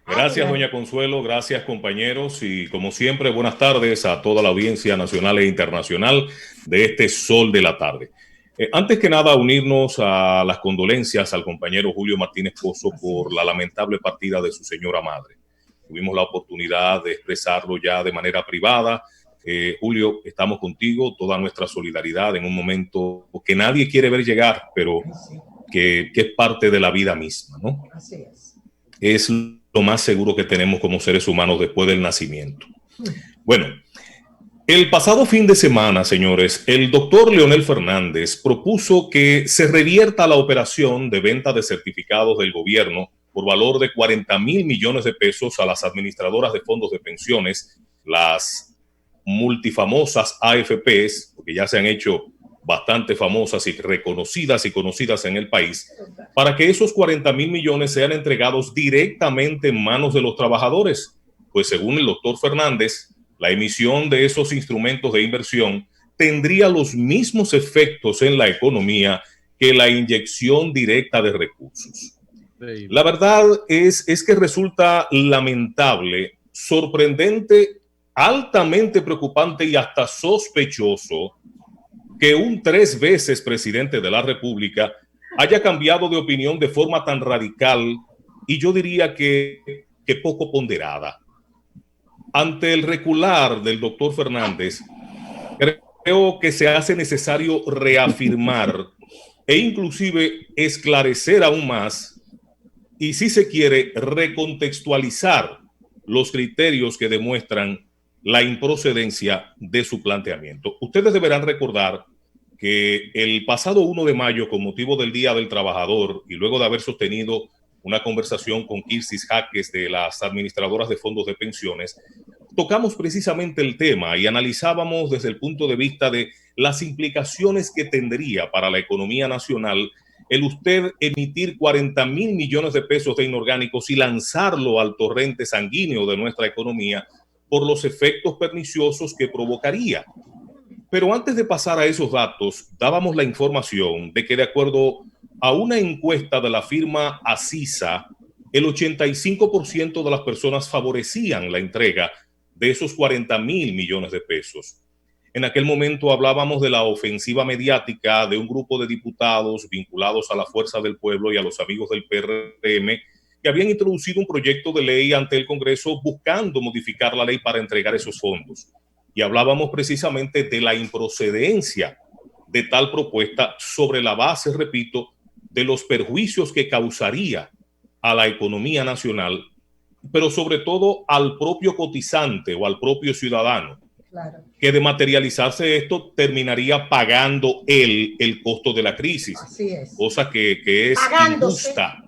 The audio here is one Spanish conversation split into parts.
Gracias, doña Consuelo, gracias, compañeros, y como siempre, buenas tardes a toda la audiencia nacional e internacional de este Sol de la Tarde. Antes que nada, unirnos a las condolencias al compañero Julio Martínez Pozo por la lamentable partida de su señora madre. Tuvimos la oportunidad de expresarlo ya de manera privada. Julio, estamos contigo, toda nuestra solidaridad en un momento que nadie quiere ver llegar, pero que es parte de la vida misma, ¿no? Así es. Es lo más seguro que tenemos como seres humanos después del nacimiento. Bueno, el pasado fin de semana, señores, el doctor Leonel Fernández propuso que se revierta la operación de venta de certificados del gobierno por valor de 40,000 millones de pesos a las administradoras de fondos de pensiones, las multifamosas AFPs, porque ya se han hecho bastante famosas y reconocidas y conocidas en el país, para que esos 40,000 millones sean entregados directamente en manos de los trabajadores. Pues según el doctor Fernández, la emisión de esos instrumentos de inversión tendría los mismos efectos en la economía que la inyección directa de recursos. La verdad es que resulta lamentable, sorprendente, altamente preocupante y hasta sospechoso que un 3 veces presidente de la República haya cambiado de opinión de forma tan radical y yo diría que poco ponderada. Ante el recular del doctor Fernández, creo que se hace necesario reafirmar e inclusive esclarecer aún más y, si se quiere, recontextualizar los criterios que demuestran la improcedencia de su planteamiento. Ustedes deberán recordar que el pasado 1 de mayo, con motivo del Día del Trabajador, y luego de haber sostenido una conversación con Kirsis Jaques de las administradoras de fondos de pensiones, tocamos precisamente el tema y analizábamos desde el punto de vista de las implicaciones que tendría para la economía nacional el usted emitir 40,000 millones de pesos de inorgánicos y lanzarlo al torrente sanguíneo de nuestra economía por los efectos perniciosos que provocaría. Pero antes de pasar a esos datos, dábamos la información de que, de acuerdo a una encuesta de la firma Asisa, el 85% de las personas favorecían la entrega de esos 40,000 millones de pesos. En aquel momento hablábamos de la ofensiva mediática de un grupo de diputados vinculados a la Fuerza del Pueblo y a los amigos del PRM que habían introducido un proyecto de ley ante el Congreso buscando modificar la ley para entregar esos fondos. Y hablábamos precisamente de la improcedencia de tal propuesta sobre la base, repito, de los perjuicios que causaría a la economía nacional, pero sobre todo al propio cotizante o al propio ciudadano, claro, que de materializarse esto terminaría pagando él el costo de la crisis. Así es. Cosa que es injusta.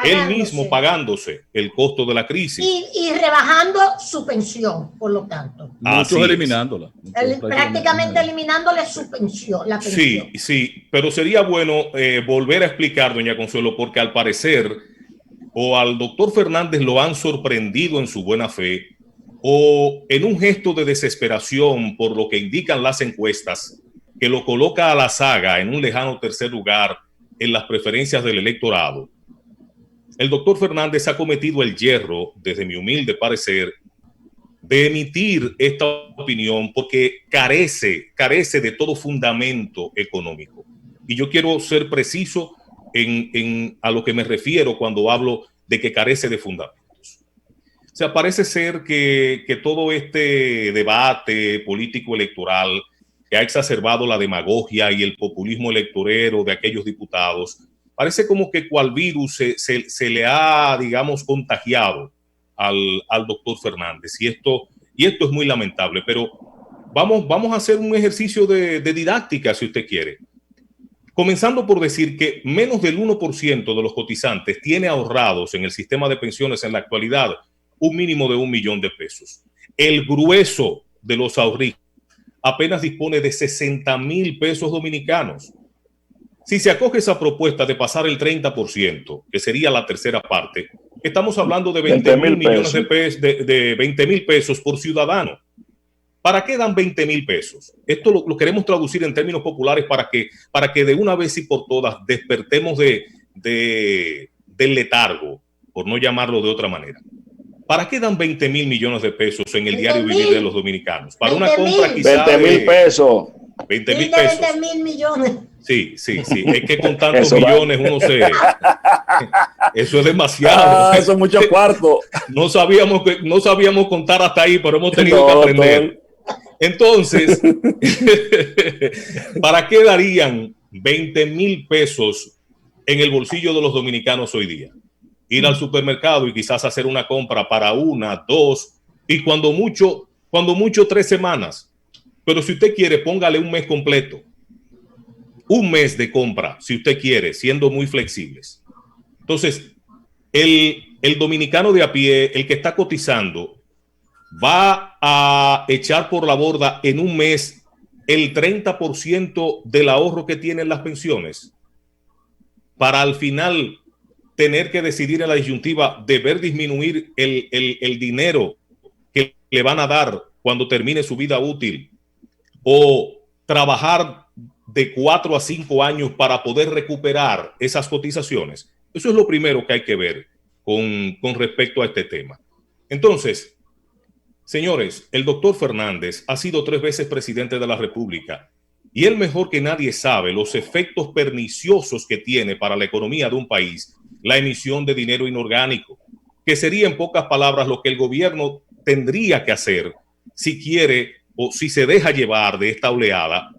Él mismo pagándose el costo de la crisis. Y rebajando su pensión, por lo tanto. Muchos eliminándola. Prácticamente eliminándole su pensión, la pensión. Sí, sí, pero sería bueno volver a explicar, doña Consuelo, porque al parecer o al doctor Fernández lo han sorprendido en su buena fe o en un gesto de desesperación por lo que indican las encuestas que lo coloca a la saga en un lejano tercer lugar en las preferencias del electorado. El doctor Fernández ha cometido el yerro, desde mi humilde parecer, de emitir esta opinión porque carece de todo fundamento económico. Y yo quiero ser preciso a lo que me refiero cuando hablo de que carece de fundamentos. O sea, parece ser que todo este debate político electoral que ha exacerbado la demagogia y el populismo electorero de aquellos diputados, parece como que cual virus se le ha, digamos, contagiado al doctor Fernández. Y esto es muy lamentable, pero vamos a hacer un ejercicio de didáctica, si usted quiere. Comenzando por decir que menos del 1% de los cotizantes tiene ahorrados en el sistema de pensiones en la actualidad un mínimo de 1 millón de pesos. El grueso de los ahorristas apenas dispone de 60,000 pesos dominicanos. Si se acoge esa propuesta de pasar el 30%, que sería la tercera parte, estamos hablando de 20,000 millones de pesos, de 20,000 pesos por ciudadano. ¿Para qué dan 20,000 pesos? Esto lo queremos traducir en términos populares para que de una vez y por todas despertemos del letargo, por no llamarlo de otra manera. ¿Para qué dan 20 mil millones de pesos en el diario vivir de los dominicanos? Para una 20 compra mil. quizá 20 mil pesos. 20 mil pesos. 20 mil millones. Sí. Es que con tantos millones uno se... Eso es demasiado. Eso es mucho cuarto. No sabíamos contar hasta ahí, pero hemos tenido que aprender. Entonces, ¿para qué darían 20 mil pesos en el bolsillo de los dominicanos hoy día? Ir al supermercado y quizás hacer una compra para 1, 2 y cuando mucho 3 semanas. Pero si usted quiere, póngale un mes completo. Un mes de compra, si usted quiere, siendo muy flexibles. Entonces, el dominicano de a pie, el que está cotizando, va a echar por la borda en un mes el 30% del ahorro que tienen las pensiones para al final tener que decidir en la disyuntiva, deber disminuir el dinero que le van a dar cuando termine su vida útil o trabajar de 4 a 5 años para poder recuperar esas cotizaciones. Eso es lo primero que hay que ver con respecto a este tema. Entonces, señores, el doctor Fernández ha sido 3 veces presidente de la República y él mejor que nadie sabe los efectos perniciosos que tiene para la economía de un país la emisión de dinero inorgánico, que sería en pocas palabras lo que el gobierno tendría que hacer si quiere o si se deja llevar de esta oleada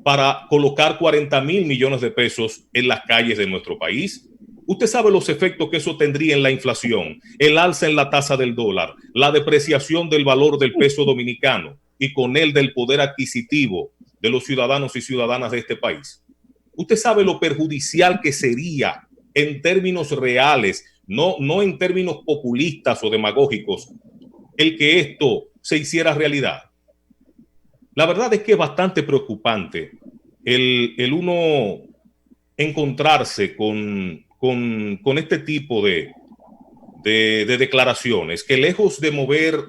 para colocar 40 mil millones de pesos en las calles de nuestro país. Usted sabe los efectos que eso tendría en la inflación, el alza en la tasa del dólar, la depreciación del valor del peso dominicano y con él del poder adquisitivo de los ciudadanos y ciudadanas de este país. Usted sabe lo perjudicial que sería en términos reales, no en términos populistas o demagógicos, el que esto se hiciera realidad. La verdad es que es bastante preocupante el uno encontrarse con este tipo de declaraciones que lejos de mover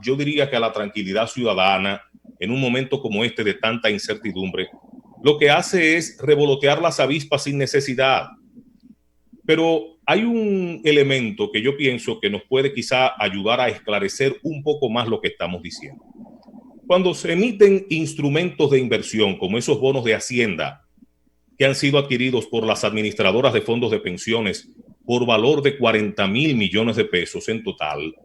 yo diría que a la tranquilidad ciudadana en un momento como este de tanta incertidumbre, lo que hace es revolotear las avispas sin necesidad. Pero hay un elemento que yo pienso que nos puede quizá ayudar a esclarecer un poco más lo que estamos diciendo. Cuando se emiten instrumentos de inversión como esos bonos de Hacienda que han sido adquiridos por las administradoras de fondos de pensiones por valor de 40 mil millones de pesos en total,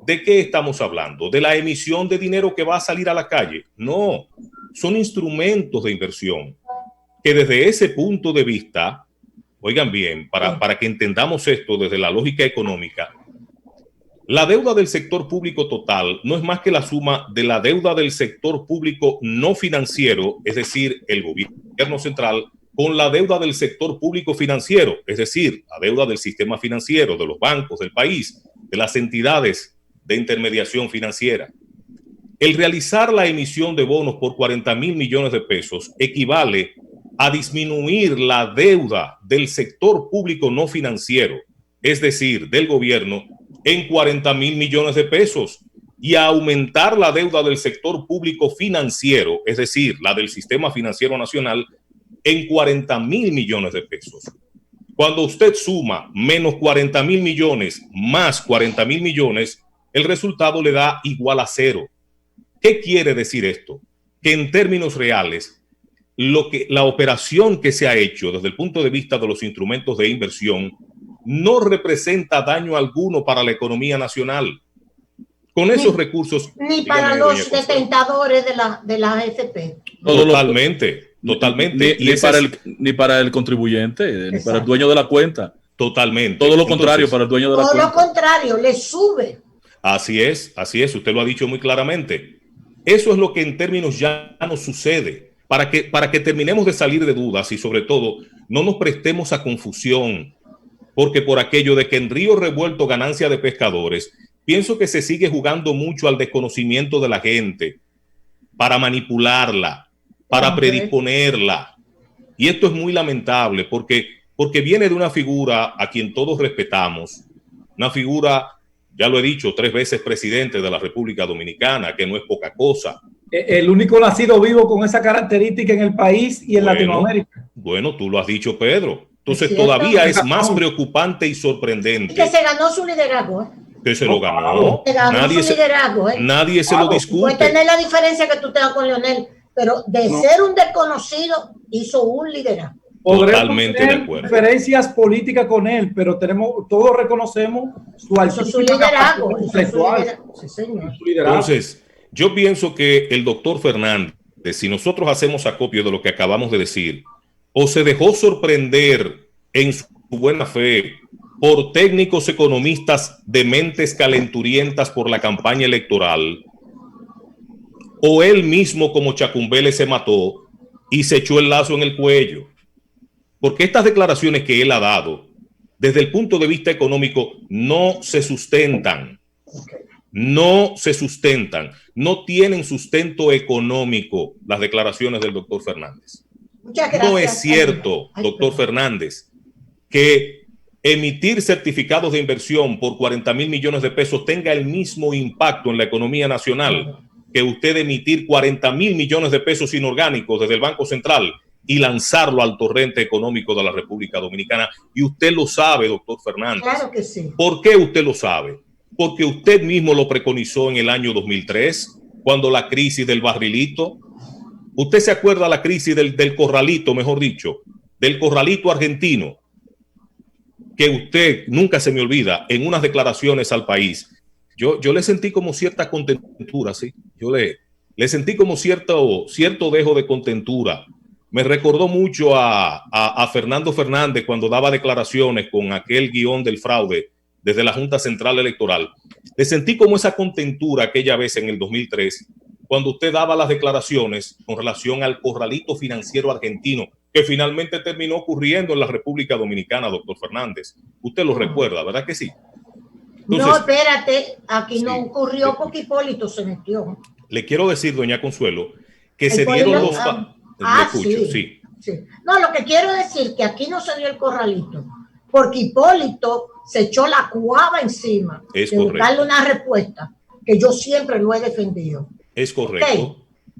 ¿de qué estamos hablando? ¿De la emisión de dinero que va a salir a la calle? No, son instrumentos de inversión que desde ese punto de vista, oigan bien, para que entendamos esto desde la lógica económica, la deuda del sector público total no es más que la suma de la deuda del sector público no financiero, es decir, el gobierno central, con la deuda del sector público financiero, es decir, la deuda del sistema financiero, de los bancos del país, de las entidades de intermediación financiera. El realizar la emisión de bonos por 40 mil millones de pesos equivale a disminuir la deuda del sector público no financiero, es decir, del gobierno, en 40 mil millones de pesos y a aumentar la deuda del sector público financiero, es decir, la del sistema financiero nacional, en 40 mil millones de pesos. Cuando usted suma menos 40 mil millones más 40 mil millones, el resultado le da igual a 0. ¿Qué quiere decir esto? Que en términos reales, la operación que se ha hecho desde el punto de vista de los instrumentos de inversión no representa daño alguno para la economía nacional. Con esos recursos... Ni para los detentadores de la AFP. Totalmente. Ni para el contribuyente, exacto, ni para el dueño de la cuenta. Totalmente. Todo lo contrario. Entonces, para el dueño de la cuenta. Todo lo contrario, le sube. Así es, usted lo ha dicho muy claramente. Eso es lo que en términos ya nos sucede. Para que terminemos de salir de dudas y sobre todo no nos prestemos a confusión, porque por aquello de que en río revuelto ganancia de pescadores, pienso que se sigue jugando mucho al desconocimiento de la gente para manipularla, para predisponerla. Y esto es muy lamentable porque viene de una figura a quien todos respetamos, una figura, ya lo he dicho, 3 veces presidente de la República Dominicana, que no es poca cosa. El único nacido vivo con esa característica en el país y en Latinoamérica. Bueno, tú lo has dicho, Pedro. Entonces todavía es más preocupante y sorprendente. Y que se ganó su liderazgo. Que se lo ganó. Nadie se lo discute. Puede tener la diferencia que tú tengas con Leonel, pero de ser un desconocido, hizo un liderazgo. Totalmente de acuerdo. Diferencias políticas con él, pero todos reconocemos su liderazgo. Sí, señor. Entonces, yo pienso que el doctor Fernández, si nosotros hacemos acopio de lo que acabamos de decir, o se dejó sorprender en su buena fe por técnicos economistas de mentes calenturientas por la campaña electoral, o él mismo como Chacumbele se mató y se echó el lazo en el cuello. Porque estas declaraciones que él ha dado, desde el punto de vista económico, no se sustentan. No se sustentan. No tienen sustento económico las declaraciones del doctor Fernández. Muchas gracias. No es cierto, doctor Fernández, que emitir certificados de inversión por 40,000 millones de pesos tenga el mismo impacto en la economía nacional que usted emitir 40,000 millones de pesos inorgánicos desde el Banco Central y lanzarlo al torrente económico de la República Dominicana. Y usted lo sabe, doctor Fernández. Claro que sí. ¿Por qué usted lo sabe? Porque usted mismo lo preconizó en el año 2003, cuando la crisis del barrilito. ¿Usted se acuerda la crisis del corralito, mejor dicho, del corralito argentino? Que usted, nunca se me olvida, en unas declaraciones al país, yo le sentí como cierta contentura, ¿sí? Yo le sentí como cierto dejo de contentura. Me recordó mucho a Fernando Fernández cuando daba declaraciones con aquel guión del fraude desde la Junta Central Electoral. Le sentí como esa contentura aquella vez en el 2003, cuando usted daba las declaraciones con relación al corralito financiero argentino, que finalmente terminó ocurriendo en la República Dominicana, doctor Fernández. Usted lo recuerda, ¿verdad que sí? Entonces, no, espérate, aquí no ocurrió porque Hipólito se metió. Le quiero decir, doña Consuelo, que se dieron los... sí. No, lo que quiero decir que aquí no se dio el corralito, porque Hipólito se echó la cuava encima de buscarle una respuesta, que yo siempre lo he defendido. Es correcto. Okay.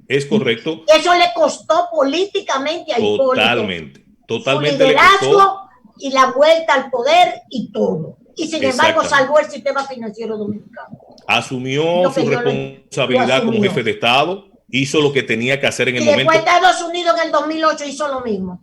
Es correcto. Eso le costó políticamente a Hipólito. Totalmente. Su liderazgo y la vuelta al poder y todo. Y sin embargo salvó el sistema financiero dominicano. Asumió su responsabilidad como jefe de Estado, hizo lo que tenía que hacer en el momento. Y después Estados Unidos en el 2008 hizo lo mismo.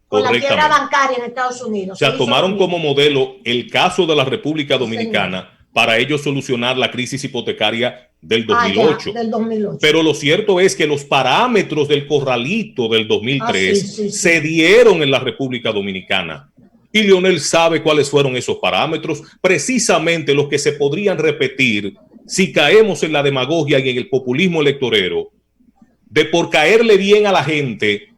Con la quiebra bancaria en Estados Unidos. O sea, tomaron como modelo el caso de la República Dominicana para ellos solucionar la crisis hipotecaria del 2008. Del 2008. Pero lo cierto es que los parámetros del corralito del 2003 se dieron en la República Dominicana. Y Leonel sabe cuáles fueron esos parámetros, precisamente los que se podrían repetir si caemos en la demagogia y en el populismo electorero, de por caerle bien a la gente,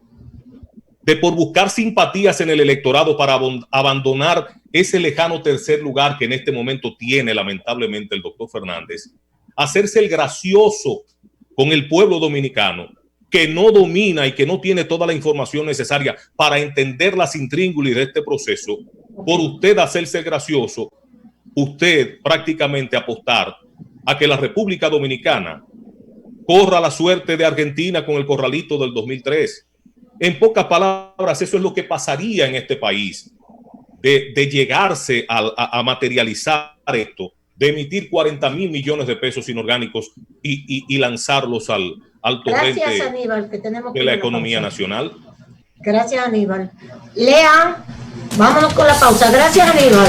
de por buscar simpatías en el electorado para abandonar ese lejano tercer lugar que en este momento tiene lamentablemente el doctor Fernández, hacerse el gracioso con el pueblo dominicano, que no domina y que no tiene toda la información necesaria para entender las intríngulis de este proceso. Por usted hacerse el gracioso, usted prácticamente apostar a que la República Dominicana corra la suerte de Argentina con el corralito del 2003. En pocas palabras, eso es lo que pasaría en este país, de llegarse a materializar esto, de emitir 40,000 millones de pesos inorgánicos y lanzarlos al torrente. Gracias, Aníbal, que tenemos de la economía nacional. Gracias, Aníbal. Lean, vámonos con la pausa. Gracias, Aníbal.